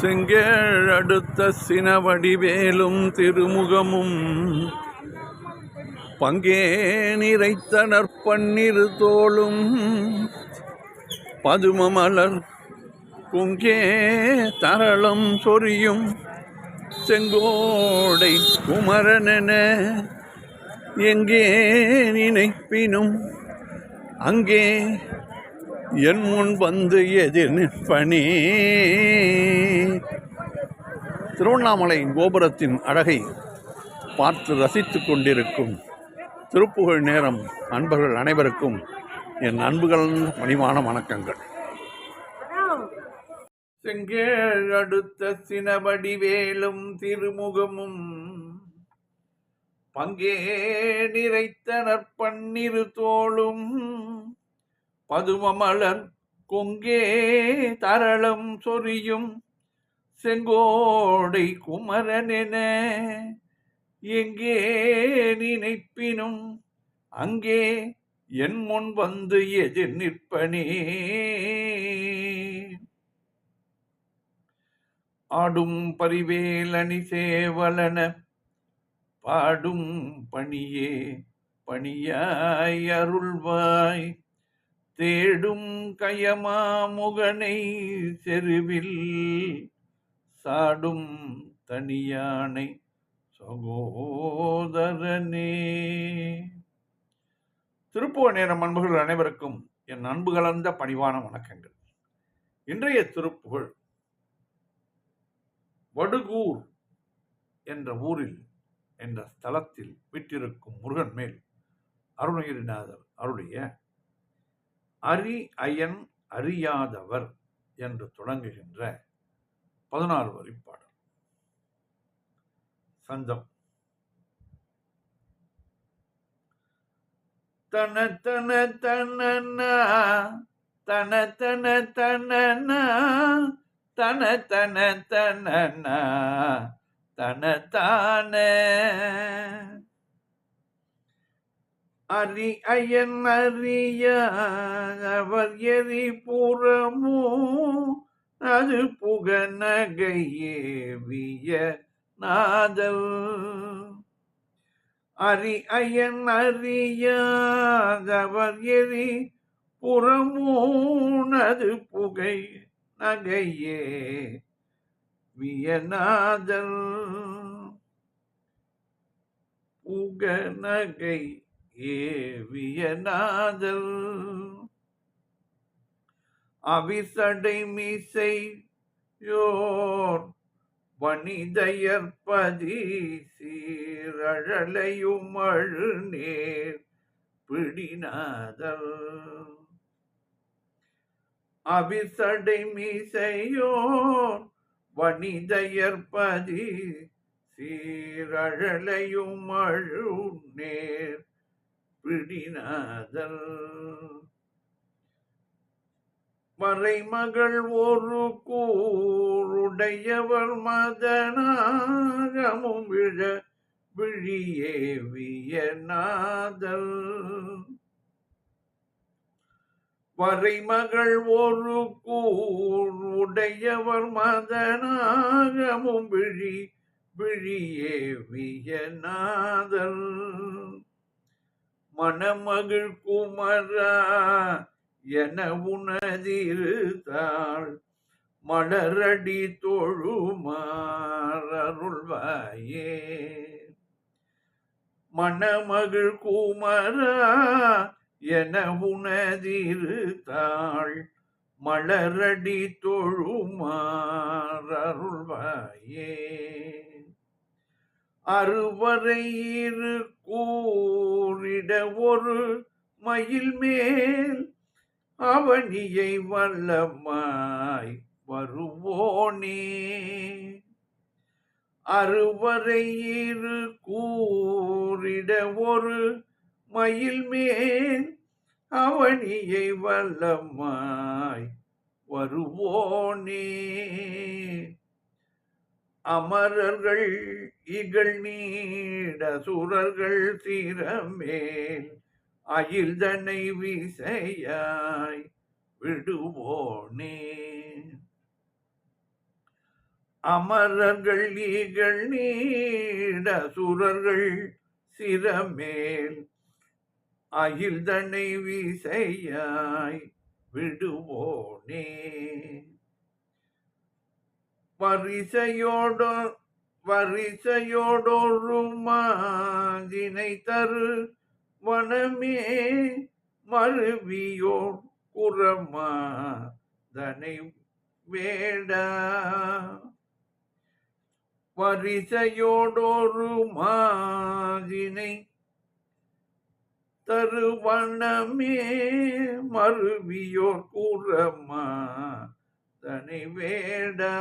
செங்கேழ் அடுத்த சினவடிவேலும் திருமுகமும் பங்கே நிறைத்தனர் பன்னிரு தோளும் பதுமமலர் குங்கே தரளம் சொரியும் செங்கோடை குமரனென எங்கே நினைப்பினும் அங்கே என் முன் வந்து எதிர் நிற்பனே. திருவண்ணாமலை கோபுரத்தின் அழகை பார்த்து ரசித்து கொண்டிருக்கும் திருப்புகழ் நேரம் அன்பர்கள் அனைவருக்கும் என் அன்புகள் பணிவான வணக்கங்கள். செங்கேழ் அடுத்த சினவடிவேலும் திருமுகமும் பங்கே நிறைத்தனர் பன்னிரு தோளும் பதுமமலர் கொங்கே தரளம் சொரியும் செங்கோடை குமரனென எங்கே நினைப்பினும் அங்கே என் முன் வந்து எதிர் நிற்பனே. ஆடும் பரிவேலணி சேவலன பாடும் பணியே பணியாய் அருள்வாய் தேடும் கயமாமுகனை செருவில் சாடும் தனியானை சகோதரனே. திருப்புகழ் நேரம் அன்புகள் அனைவருக்கும் என் அன்பு கலந்த பணிவான வணக்கங்கள். இன்றைய திருப்புகழ் வடுகூர் என்ற ஊரில் என்ற ஸ்தலத்தில் விட்டிருக்கும் முருகன் மேல் அருணகிரிநாதர் அருடைய அரி அயன் அறியாதவர் என்று தொடங்குகின்ற 16 வரி பாடல். சந்தம் தன தன தனனா தன தன தனனா தன தன தனனா தனதான அரி அயன் அறியவர் எரி புறமோ அது புக நகையேவிய நாதல். அரி அயன் அறியவர் எரி புறமோ அது புகை நகையே வியநாதல். புக நகை ஏவியநாதல் அவிசடை மீசையோர் வனிதையற்பதி சீரழலையும் அழுநேர் பிடிநாதல். அவிசடை மீசையோர் வனிதையற்பதி சீரழலையும் அழுநேர் பிடிநாதல். மறைமகள் ஒரு கூருடையவர் மதனாகமும் விழ விழியேவிய நாதல். வரைமகள் ஒரு கூருடையவர் மதனாகமும் விழி விழியேவிய நாதல். மணமகள் குமரா என உணதிருத்தாள் மலரடி தொழுமாறருள்வாயே. மணமகள் குமரா என உணதிருத்தாள் மலரடி தொழுமாறருள்வாயே. அறுவரை இரு கூறிட ஒரு மயில் மேல் அவனியை வல்லமாய் வருவோனே. அறுவரை இரு கூறிட ஒரு மயில் மேல் அவனியை வல்லமாய் வருவோனே. அமரர்கள் இகழ் நீட சுரர்கள் சிரமேல் அயில்தனை விசையாய் விடுவோனே. அமரர்கள் ஈகள் நீட சுரர்கள் சிரமேல் அகில்தனை விசையாய் விடுவோனே. வரிசையோடொரு மாதினை தரு வனமே மருவியோர் குரமாதனை வேடா. வரிசையோடொரு மாதினை தருவனமே மருவியோர் கூறமாதனை வேடா.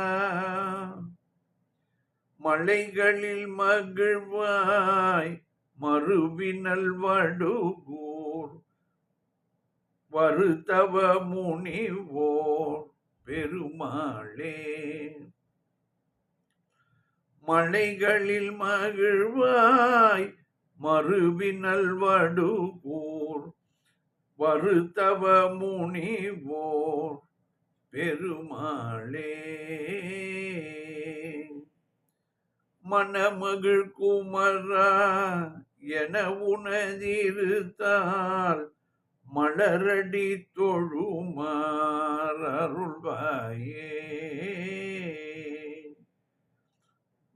மலைகளில் மகிழ்வாய் மறுவினல் வடுகூர் வருத்தவ முனிவோர் பெருமாளே. மலைகளில் மகிழ்வாய் மறுவினல் வடுகூர் வருத்தவ முனிவோர் பெருமாளே. மணமகிழ் குமரா என உனதிருத்தால் மலரடி தொழுமாறருள்வாயே.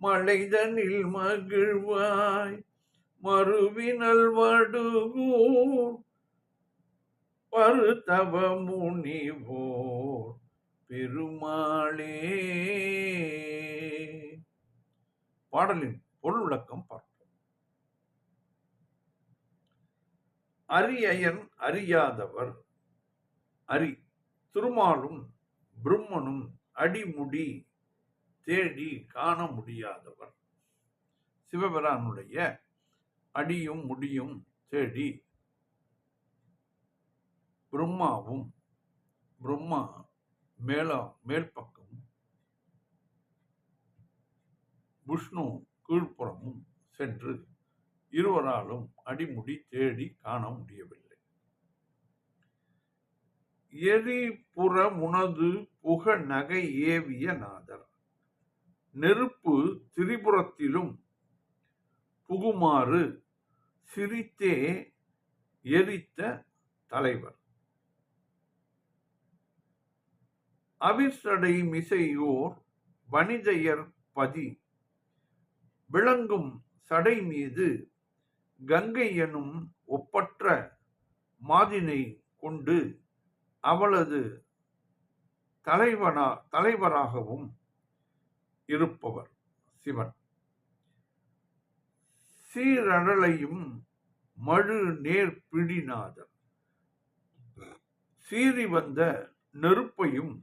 மலைதனில் மகிழ்வாய் மறுவினல் வடுகூர் பருத்தவ முனிவோர் பெருமாளே. பாடலின் பொருள் விளக்கம் பார்ப்போம். அரியயன் அறியாதவர் அரி திருமாலும் பிரம்மனும் அடிமுடி தேடி காண முடியாதவர். சிவபிரானுடைய அடியும் முடியும் தேடி பிரம்மா மேல் பக்கம் விஷ்ணு கீழ்ப்புறமும் சென்று இருவராலும் அடிமுடி தேடி காண முடியவில்லை. எரிபுற முனது புக நகை ஏவிய நாதர். நெருப்பு திரிபுரத்திலும் புகுமாறு சிரித்தே எரித்த தலைவர். அவிர்சடை மிசையோர் வனிதையர் பதி விளங்கும் சடை மீது கங்கை எனும் ஒப்பற்ற மாதினை கொண்டு அவளது தலைவராகவும் இருப்பவர் சிவன். சீரழலையும் மழு நேர் பிடிநாதர். சீறி வந்த நெருப்பையும்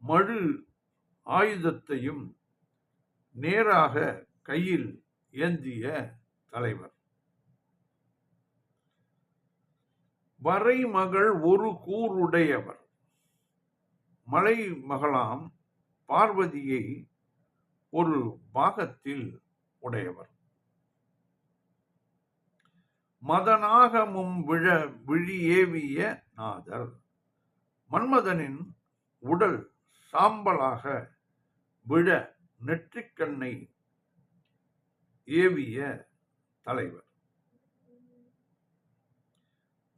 மழு ஆயுதத்தையும் நேராக கையில் ஏந்திய தலைவர். வரைமகள் ஒரு கூருடையவர். மலை மகளாம் பார்வதியை ஒரு பாகத்தில் உடையவர். மதனாகமும் விழியேவிய நாதர். மன்மதனின் உடல் சாம்பலாக விழ நெற்றிக்கண்ணை ஏவிய தலைவர்.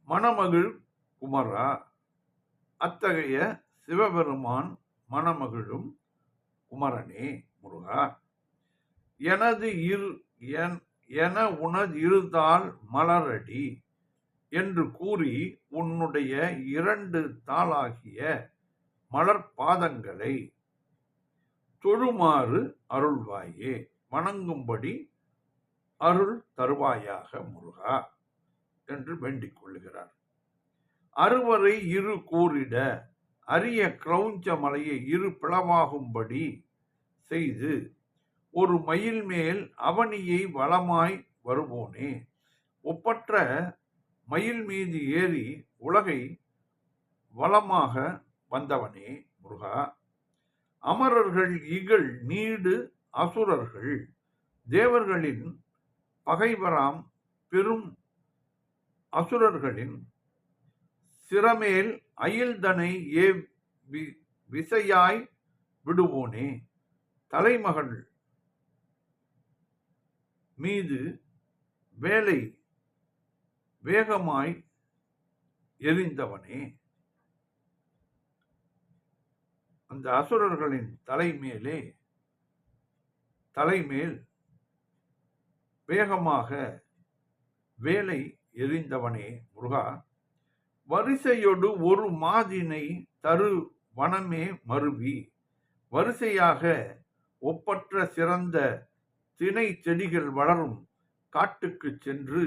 மணமகிழ் குமரா. அத்தகைய சிவபெருமான் மணமகிழும் குமரனே முருகா. என உனதிருந்தால் மலரடி என்று கூறி உன்னுடைய 2 தாளாகிய மலர்பாதங்களை தொழுமாறு அருள்வாயே. வணங்கும்படி அருள் தருவாயாக முருகா என்று வேண்டிக் கொள்ளுகிறார். அறுவரை இரு கூறிட அரிய கிரௌஞ்ச மலையை இரு பிளவாகும்படி செய்து ஒரு மயில் மேல் அவனியை வலமாய் வருவோனே. ஒப்பற்ற மயில் மீது ஏறி உலகை வலமாக வந்தவனே முருகா. அமரர்கள் இகழ் நீடு அசுரர்கள் தேவர்களின் பகைவராம் பெரும் அசுரர்களின் சிரமேல் அயில்தனை விசையாய் விடுவோனே. தலைமகள் மீது வேலை வேகமாய் எரிந்தவனே, அந்த அசுரர்களின் தலைமேல் வேகமாக வேலை எரிந்தவனே முருகா, வரிசையொடு ஒரு மாதினை தரு வனமே மருவி, வரிசையாக ஒப்பற்ற சிறந்த திணை செடிகள் வளரும் காட்டுக்கு சென்று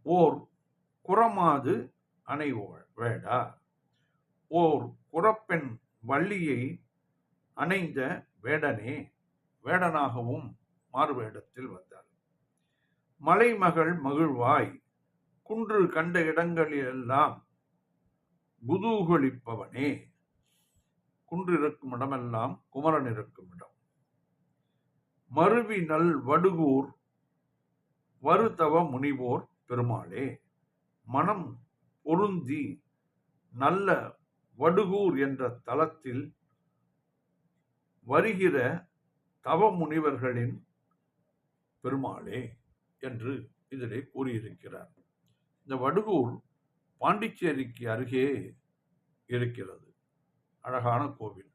ஓர் குறமாது அணைவேடா, ஓர் குறப்பெண் வள்ளியை அணைந்த வேடனே, வேடனாகவும் மாறுவேடத்தில் வந்தார். மலைமகள் மகிழ்வாய் குன்று கண்ட இடங்களிலெல்லாம் குதூகலிப்பவனே, குன்று இருக்கும் இடமெல்லாம் குமரன் இருக்கும் இடம். மருவி நல் வடுகூர் வருதவ முனிவோர் பெருமாளே, மனம் பொருந்தி நல்ல வடுகூர் என்ற தலத்தில் வருகிற தவ முனிவர்களின் பெருமாளே என்று இதிலே கூறியிருக்கிறார். இந்த வடுகூர் பாண்டிச்சேரிக்கு அருகே இருக்கிறது. அழகான கோவில்.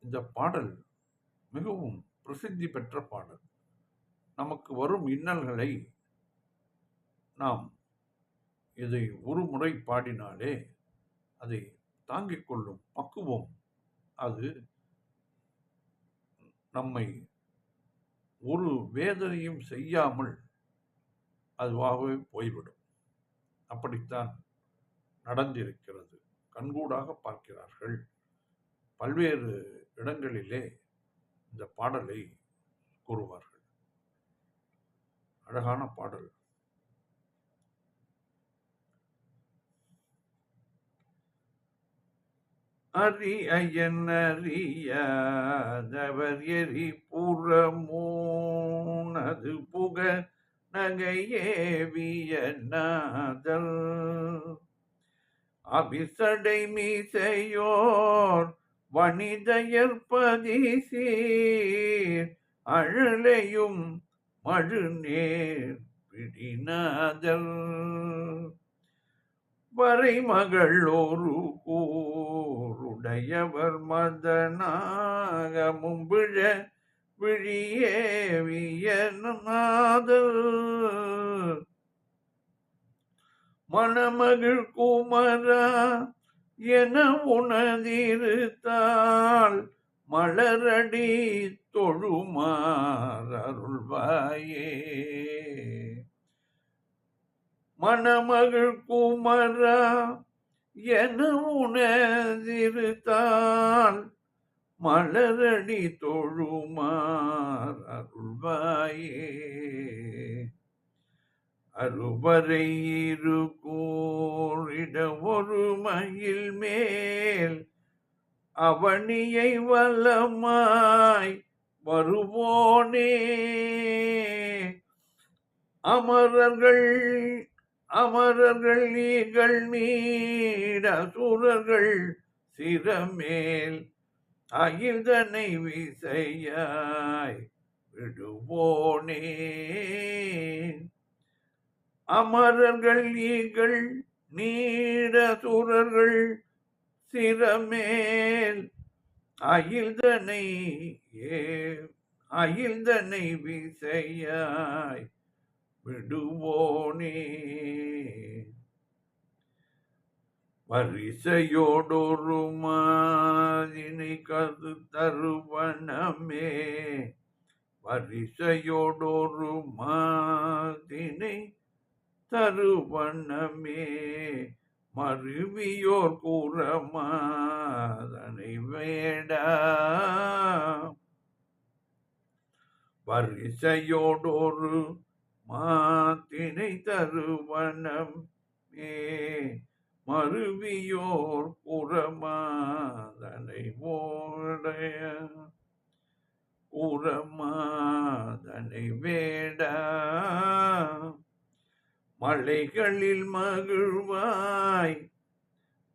இந்த பாடல் மிகவும் பிரசித்தி பெற்ற பாடல். நமக்கு வரும் இன்னல்களை நாம் இதை ஒரு முறை பாடினாலே அதை தாங்கிக் கொள்ளும் பக்குவம் அது நம்மை ஒரு வேதனையும் செய்யாமல் அதுவாகவே போய்விடும். அப்படித்தான் நடந்திருக்கிறது. கண்கூடாக பார்க்கிறார்கள். பல்வேறு இடங்களிலே இந்த பாடலை கூறுவார்கள். அழகான பாடல். அறியன் அறியாதவர் எரி புறமூனது புக நகையேவிய நாதல் அபிசடை மீசையோர் வனிதையற்பதி சீர் அழலையும் மழுநேர் பிடிநாதல் வரைமகள் ஒரு கூருடையவர் மதனாக மும்பிழ விழியேவிய நாதல் மணமகிழ் குமரா என உணர்ந்திருத்தாள் மலரடி தொழுமாறருள்வாயே. மணமகிழ் குமரா என உணர்ந்திருத்தாள் மலரடி தொழுமாறருள்வாயே. அருவரை இருக்கூறிட ஒரு மயில் மேல் அவனியை வலமாய் வருவோனே. அமரர்கள் நீகள் நீட சுரர்கள் சிரமேல் அகில்தனை விசையாய் விடுவோனே. அமரர்கள் நீகள் நீட சுரர்கள் சிரமேல் அகில்தனை விசையாய் விடுவோனே. வரிசையோடொரு மாதினை கது தருவனமே. வரிசையோடொரு மாதினை தருவனமே. மருவியோர் கூறமாதனை வேடா. வரிசையோடொரு மாத்தினை தருவனமே. மருவியோர் கூறமாதனை வேடா. மலைகளில் மகிழ்வாய்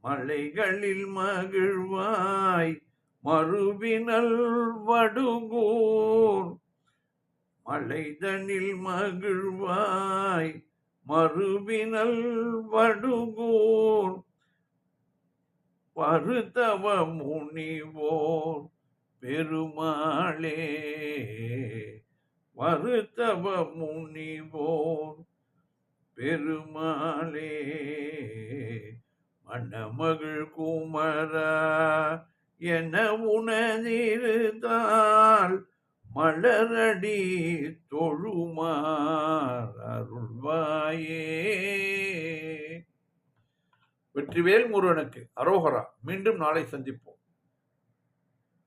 மலைகளில் மகிழ்வாய் மறுவினல் வடுகூர். மலைதனில் மகிழ்வாய் மறுவினல் வடுகூர். பருத்தவ முனிவோர் பெருமாளே. வருத்தவ முனிவோர் பெருமாளே. மணமகள் குமரா என உணர்ந்தால் மலரடி தொழுமார் அருள்வாயே. வெற்றிவேல் முருகனுக்கு அரோகரா. மீண்டும் நாளை சந்திப்போம்.